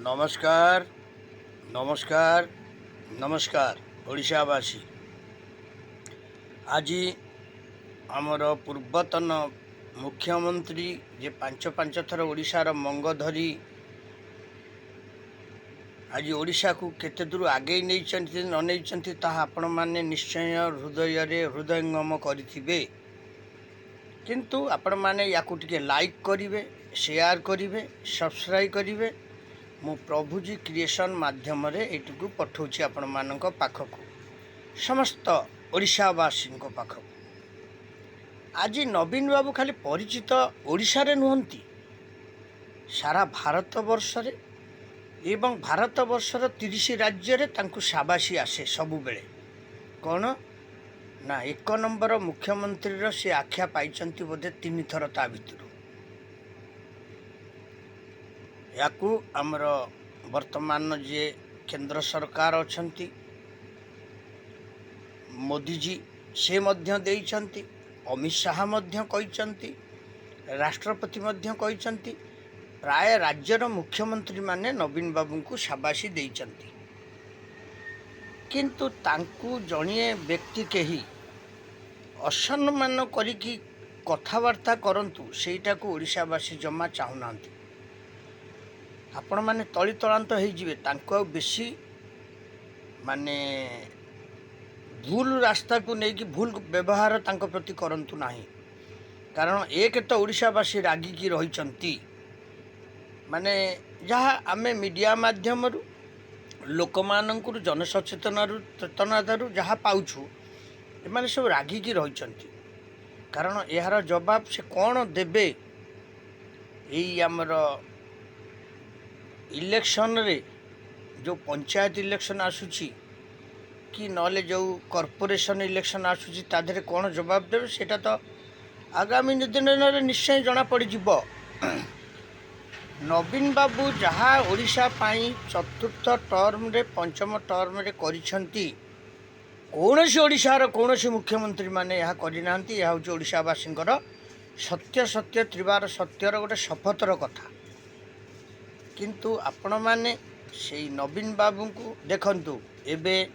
नमस्कार नमस्कार नमस्कार ओडिशावासी। आज आमर पूर्वतन मुख्यमंत्री जे पांच पांच थर ओडिशार मंग धरी आज ओडिशा को केते दूर आगे नहीं न नहीं ताहा आपण माने निश्चय हृदयंगम करिथिबे। किंतु आपण माने याकू टिके लाइक करिवे, शेयर करिवे, सब्सक्राइब करिवे। मु प्रभुजी क्रिएशन माध्यम एटू पठाऊँ आपण मान पाखक समस्त ओडिशावासी पाखक। आज नवीन बाबू खाली परिचित ओडिशा रे नुहंती, सारा भारत वर्ष रे एवं भारत वर्षर 30 राज्य रे तांकु शाबाशी आसे सबु बेले। कौन ना एक नंबर मुख्यमंत्री से आख्या पाइचंती बोधे 3 थर ता भितर। याकू आमर वर्तमान जे केंद्र सरकार अछंती मोदी जी से मध्य देइचंती, अमित शाह मध्य कहिचंती, राष्ट्रपति मध्य कहिचंती, प्राय राज्यर मुख्यमंत्री माने नवीन बाबू को शाबाशी देइचंती। किंतु तांकु जणिए व्यक्ति केही असम्मान करिकी कथावार्ता करंतु सेटा को ओडिशावासी जमा चाहुनांती। आपण माने तली तलांत हो जिवे, तांको बेसी माने भूल रास्ता को लेकिन भूल व्यवहार तांको प्रति करंतु नाही। कारण एक तो ओडिशावासी रागिकी रहिचंती, माने जहाँ आमे मीडिया माध्यम लोकमानंकुर जनसचेतनतारू जहाँ पाउछु एमाने सब रागिकी रहिचंती। कारण यार जवाब से कौन देबे एई आमर इलेक्शन रे जो पंचायत इलेक्शन आसुची कि नले जो कॉर्पोरेशन इलेक्शन आसुची ताधरे कौन जवाब देवे सेटा तो आगामी दिन निश्चय जना पड़ जिव। नवीन बाबू जहाँ ओडिशा पाई चतुर्थ टर्म रे पंचम टर्म रे करिसंती, कौनसी ओडिशार कौनसी मुख्यमंत्री माने यह करिनांती। यह हूँ ओडिशावासींकर सत्य सत्य त्रिवार सत्यर गोटे शपथर कथा। किंतु आपण माने से नवीन बाबू को देखंतु, एबे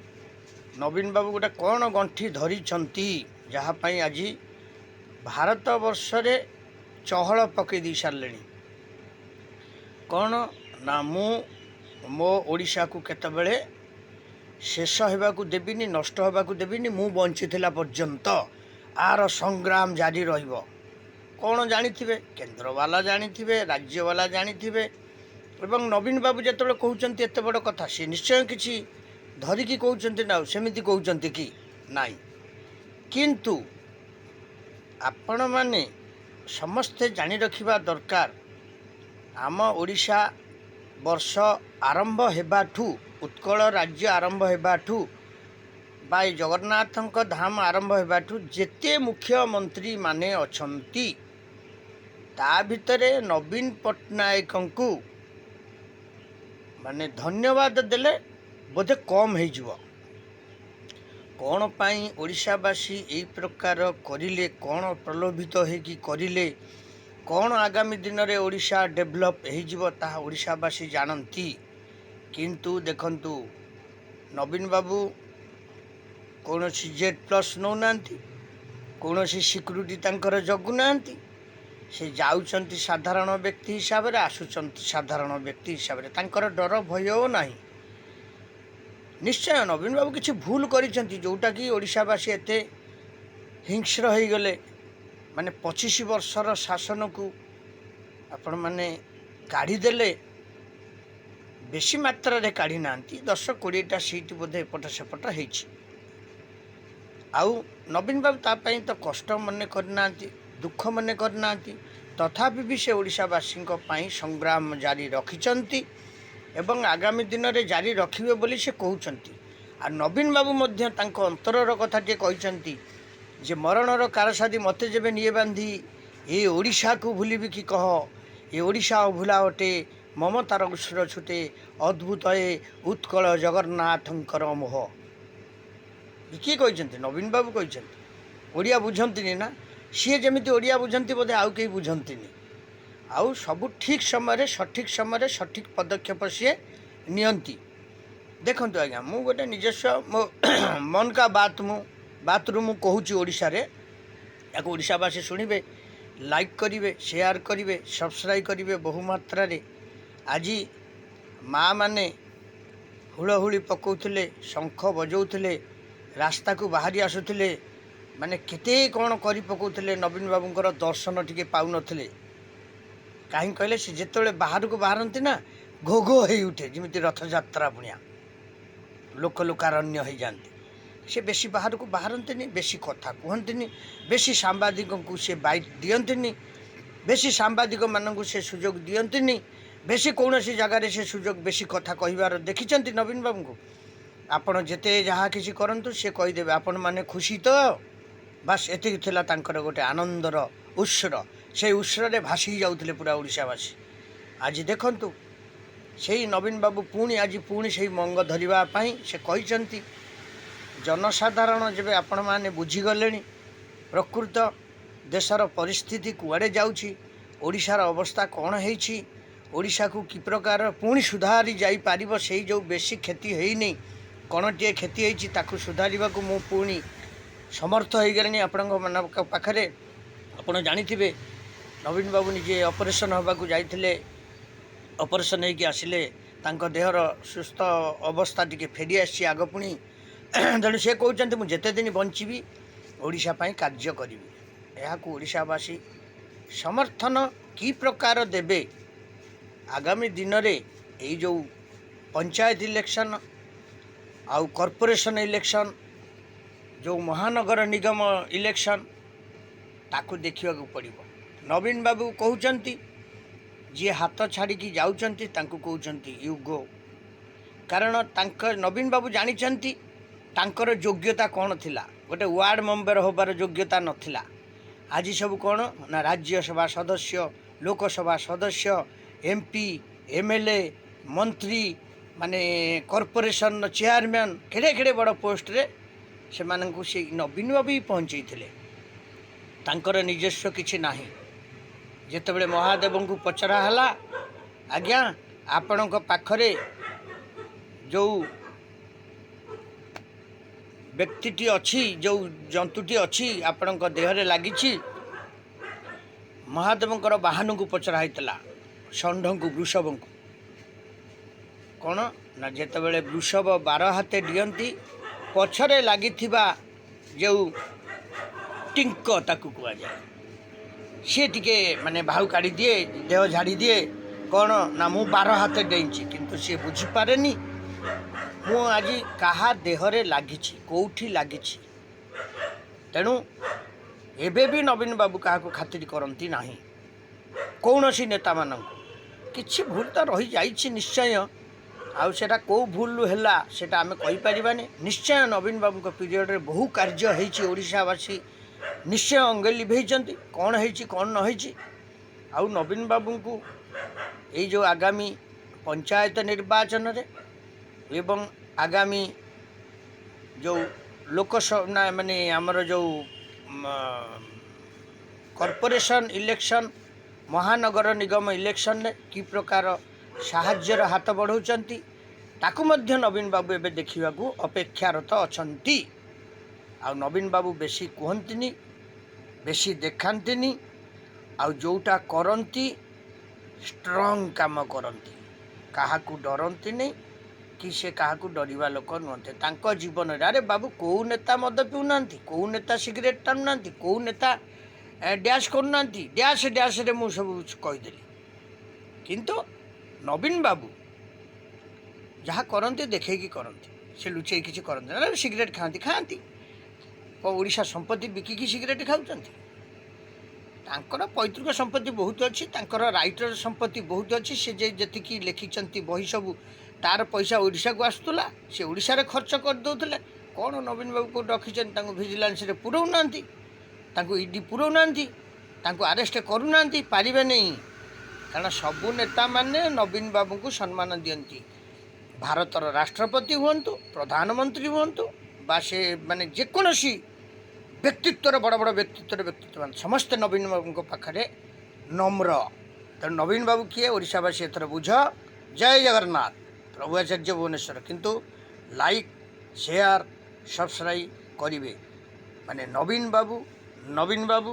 नवीन बाबू गोटे कौन गंठी धरी जहाँपाई आज भारत वर्ष रे चहल पकई दी सारे। कौन ना मो ओडिशा को केतबेले शेष होगाकू देविनी, नष्ट होगाकू देविनी, मु बंचीला पर्यंत आर संग्राम जारी रहिबो। कौन जानिथिबे, केंद्र वाला जानिथिबे, राज्य वाला जानिथिबे। एवं नवीन बाबू जो कहते एत बड़ कथा सी निश्चय किसी धरिकी कहते ना, सेमती कहते कि नाई। किंतु आपण माने समस्ते जानी रखिबा दरकार, आम ओडिशा वर्ष आरंभ हेबाठू, उत्कल राज्य आरंभ हेबाठू बा जगन्नाथଙ୍କ धाम आरंभ हेबाठू जेते मुख्यमंत्री माने अछंती ता भितरे नवीन पट्टनायक को माने धन्यवाद देले बोधे कम हो। कौन पाई ओडिशावासी यही प्रकार करिले, कौन प्रलोभित होगी करिले, कौन आगामी दिन में ओडिशा डेभलप हो ताहा ओडिशावासी जानती। किंतु देखंतु नवीन बाबू कौन Z+ नौना, कौन सिक्यूरीटी तांकर जगुना, से जाउचंती साधारण व्यक्ति हिसाब रे, आसुचंती साधारण व्यक्ति हिसाब रे, तांकर डर भय नाही। निश्चय नवीन बाबू किसी भूल करिसंती जोटा कि ओडिशावासी एते हिंस्र हो गले। माने 25 वर्षर शासन को आपण माने काढ़ी देले, बेसी मात्रा रे काढ़ी नांती, 10-20टा सीट बोधे एपट सेपट होइछि। आउ नवीन बाबू तापाई तो कष्ट मने करना, दुख मने करना, तथापि भी से ओडिशावासी संग्राम जारी रखिचंती एवं आगामी दिन में जारी रखिबे बोली से कहउचंती। आ नवीन बाबू मध्य तांको अंतरर कथा टे कहिचंती जे मरणर कारसादी मते जेबे निये बांधी ए ओडिशा को भूलिबी कि कह, ए ओडिशा अभुला अटे, ममतार उस्र छुटे, अद्भुत ए उत्कल जगन्नाथंकर मोह। किए कहिचंती? नवीन बाबू कहिचंती। ओडिया बुझंतीनी ना, सी जमी ओडिया बुझंती बोधे आउ कहीं बुझंतीनी। आउ सब ठीक समय सठिक पदक्षेप सी नियंती। देखु आज्ञा मु गोटे निजस्व मो मन का बात रु कहूँ ओडिशा रे या ओडिशावासी शुणवे लाइक करेंगे शेयर करेंगे सब्सक्राइब करेंगे बहु मात्रा रे। आज माँ मैंने हुड़हुड़ी पकाउले शंख बजाउले रास्ता को बाहरी आसुले माने केते कौन कर पकाउले नवीन बाबूंकर दर्शन टिके पाऊ नथिले। कहीं कहले से जिते बाहर को बाहरती ना घो घो हो उठे जमी रथयात्रा पुणिया लोक लोकारण्य हो जाते। से बेसी बाहर को बाहरती बेसी कथा कहती बेसी सांबादिक को से बाइट दियंती बेसी सांबादिक मानक से सुजोग दियंती बेसी कौन सी जगार से सुजोग बेसी कथा कहबार देखी नवीन बाबू को। आपण जिते जहाँ किसी करूँ से कहीदेवे आपण मैंने खुशी तो बास एति गोटे आनंदर उत्सर से उत्सर भासी जाऊे पूरा ओडिशावासी। आज देखंतु से नवीन बाबू पुणी आज पुणी से मंग धरवाई से कहते जनसाधारण जब आपण मैंने बुझीगले प्रकृत देशर परिस्थिति कुआड़े जाऊँगी ओडिशार अवस्था कौन है ओडिशा को कि प्रकार पुणी सुधारी जापर से जो बेसी क्षति होनी कौन टे क्षति होती ताकू सुधार को मु पुणी समर्थ हो गले। आपण पाखे आपड़ जाथे नवीन बाबू निजे ऑपरेशन होबाकू जाइथिले ऑपरेशन होगी आसिले देहर सुस्थ अवस्था टी फेरी आसी आग पुणी तेणु से कहते मुझे दिन बंची ओडिशा पाई कार्य करी यहाँ ओडिशावासी समर्थन कि प्रकार देवे आगामी दिन रे यही जो पंचायत इलेक्शन आउ कॉर्पोरेशन इलेक्शन जो महानगर निगम इलेक्शन ताकू देखा पड़ो। नवीन बाबू कहते जी हाथ छाड़ी जाऊँगी कहते यू गो कारण नवीन बाबू जानी तांकर योग्यता कौन थिला गोटे वार्ड मेंबर होबार योग्यता नथिला। आज सब कौन ना राज्यसभा सदस्य लोकसभा सदस्य एमपी एमएलए मंत्री माने कॉर्पोरेशन चेयरमैन केड़े केड़े बड़ पोस्ट रे से मानकु से नवीन बाबू ही पहुँचे तांकर निजस्व किछि नाही। जेतेबेले महादेव को पचरा हला आज्ञा आपण पाखरे जो व्यक्तिटी अच्छी जो जंतुटी अच्छी आपण देहरे लगी महादेवंकर बाहन को पचरा होता षंढ को वृषभ को कौन ना जितेबले वृषभ 12 हाथे दियंती पछरे लगी जो टिंक ताकू कह जाए सी टिके माने भाव काढ़ी दिए देह झाड़ी दिए कौन ना मु 12 हाथे डेची किंतु सी बुझीपारे मु आज कहा देहरे लगी कौटी लगी तेणु एबे भी नवीन बाबू क्या खातिर करती ना कौन सी नेता मान कि भूल तो रही जाइए निश्चय आउटा कौ भूल है सेटा आम कहीपरानी निश्चय नवीन बाबू को पीरियड रे बहु कार्य होशावासी निश्चय अंगे लिभेइचंती कौन है कौन न होइछि। आउ नवीन बाबू को यही जो आगामी पंचायत निर्वाचन रे एवं आगामी जो लोकसभा माने आमर जो कॉर्पोरेशन इलेक्शन महानगर निगम इलेक्शन रे कि प्रकार साहाज्यर हाथ बढ़ाउछंती ताकू मध्य नवीन बाबू एबे देखा अपेक्षारत अछंती। आ नवीन बाबू बेसी कहंतिनी बेसी देखांतिनी आ जोटा करंती स्ट्रॉंग काम करंती काहाकू डरंती नहीं कि से क्या डरवा लोक नुहते तांको जीवन अरे बाबू कौ नेता मद पीऊना कौ नेता सिगरेट टाणुना कौ नेता डैश करूना डैश डैश रे मु सब कहीदेली किंतु नवीन बाबू जहाँ करते देखे करते से लुचे किसी करते अरे सिगरेट खाती खाती ओडिशा संपत्ति बिकिकी सिगरेट खाऊँच पैतृक संपत्ति बहुत अच्छी राइटर संपत्ति बहुत अच्छी से जी लिखिं बही सब तार पैसा ओडिशा को आसूला से ओडिशा रे खर्च कर दौले कौन नवीन बाबू को रखिंट भिजिलांस पुरौना ईडी पुरौना आरेस्ट करूना पारे नहीं कारण सबू नेता माने नवीन बाबू को सम्मान दियंती भारतर राष्ट्रपति हूँ प्रधानमंत्री हूँ बा से माने जेकोसी व्यक्तित्व बड़ बड़ व्यक्तित्व मान समस्त नवीन बाबू पाखे नम्र तेणु नवीन बाबू किए ओडिशावासी एथर बुझ। जय जगन्नाथ। प्रभु आचार्य भुवनेश्वर। किंतु लाइक शेयर सब्सक्राइब करेंगे माने नवीन बाबू नवीन बाबू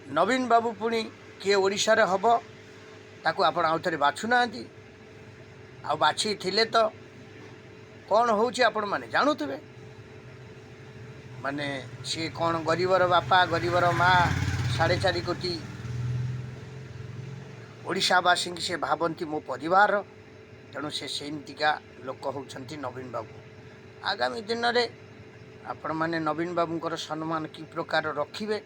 नवीन बाबू पुणी किए ओडिशारे हब ताकू आपण आउ थे बाछुना आ बाछी थिले तो कौन होउची आपण माने जानूथिबे माने सी कौन गरीबर बापा गरीबर माँ 4.5 कोटी ओडिशावासी से भावती मो परिवार तेणु से सेमतिका लोक होउछंती नवीन बाबू। आगामी दिन में आपण माने नवीन बाबूंकर सम्मान कि प्रकार रखिबे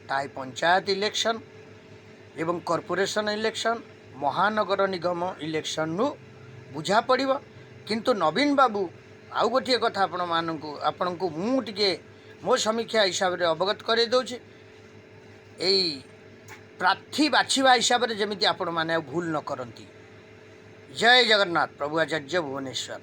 ताई पंचायत इलेक्शन एवं कॉर्पोरेशन इलेक्शन महानगर निगम इलेक्शन नु बुझा पड़िबो। किंतु नवीन बाबू आउ गोटे कथा आपण को मु टिके मो समीक्षा हिसाब से अवगत करे दउछि एई प्रार्थी बाछिबा हिसाब से जमिति आपण माने भूल न करंती। जय जगन्नाथ। प्रभु आचार्य भुवनेश्वर।